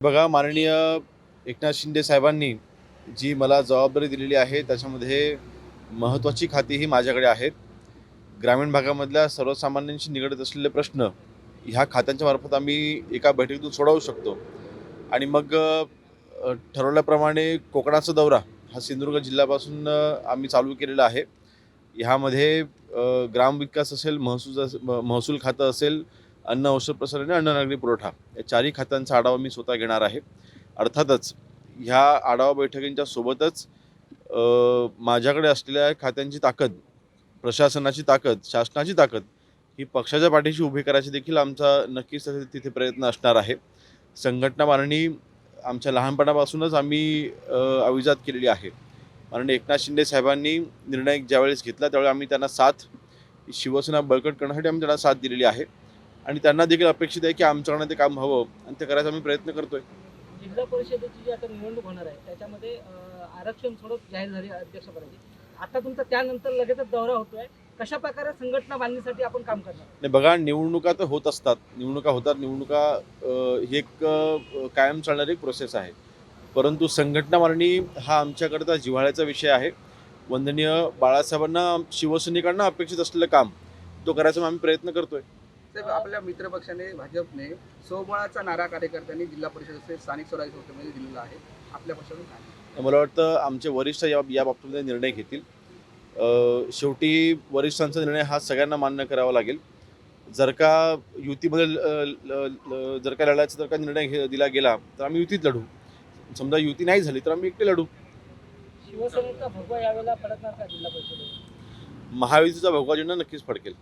बघा, माननीय एकनाथ शिंदे साहेबांनी जी मला जबाबदारी दिलेली आहे त्याच्यामध्ये महत्त्वाची खाती ही माझ्याकडे आहेत. ग्रामीण भागामधल्या सर्वसामान्यांशी निगडीत असलेले प्रश्न ह्या खात्यांच्या मार्फत आम्ही एका बैठकीतून सोडवू शकतो. आणि मग ठरवल्याप्रमाणे कोकणाचा दौरा हा सिंधुदुर्ग जिल्ह्यापासून आम्ही चालू केलेला आहे. ह्यामध्ये ग्रामविकास असेल, महसूल खातं असेल, अन्न औषध प्रसारण आणि अन्न नागरी पुरवठा या चारही खात्यांचा आढावा मी स्वतः घेणार आहे. अर्थातच ह्या आढावा बैठकींच्या सोबतच माझ्याकडे असलेल्या खात्यांची ताकद, प्रशासनाची ताकद, शासनाची ताकद ही पक्षाच्या पाठीशी उभी करायची देखील आमचा नक्कीच तिथे प्रयत्न असणार आहे. संघटना मांडणी आमच्या लहानपणापासूनच आम्ही अविजात केलेली आहे. माननीय एकनाथ शिंदे साहेबांनी निर्णय ज्यावेळेस घेतला त्यावेळी आम्ही त्यांना साथ, शिवसेना बळकट करण्यासाठी आम्ही त्यांना साथ दिलेली आहे. आणि त्यांना देखील अपेक्षित आहे की आमच्याकडनं ते काम हवं आणि ते करायचा आम्ही प्रयत्न करतोय. जिल्हा परिषदेची जी आता निवडणूक होणार आहे त्याच्यामध्ये आरक्षण सोडत जाहीर झाली अध्यक्षपदाची. आता तुमचा त्यानंतर लगेचच दौरा होतोय. कशा प्रकारे संघटना बांधणीसाठी आपण काम करणार? नाही बघा, निवडणुका तर होत असतात, निवडणुका होतात. निवडणुका ही एक कायम चालणारी एक प्रोसेस आहे. परंतु संघटना मांडणी हा आमच्याकरता जिव्हाळ्याचा विषय आहे. वंदनीय बाळासाहेबांना शिवसैनिकांना अपेक्षित असलेलं काम तो करायचा आम्ही प्रयत्न करतोय. साहेब, आपल्या मित्रपक्षाने भाजपने सोमळाचा नारा कार्यकर्त्यांनी जिल्हा परिषद असेल स्थानिक स्वराज्य संस्थेमध्ये दिलेला आहे. आपल्या पक्षातून काय? मला वाटतं आमचे वरिष्ठ या बाबतीमध्ये निर्णय घेतील. शेवटी वरिष्ठांचा निर्णय हा सगळ्यांना मान्य करावा लागेल. जर का युतीमध्ये जर का लढायचा जर का निर्णय दिला गेला तर आम्ही युतीत लढू. समजा युती नाही झाली तर आम्ही एकटे लढू. शिवसेनेचा भगवा यावेळेला फडकणार का जिल्हा परिषदेवर? महायुतीचा भगवा झेंडा नक्कीच फडकेल.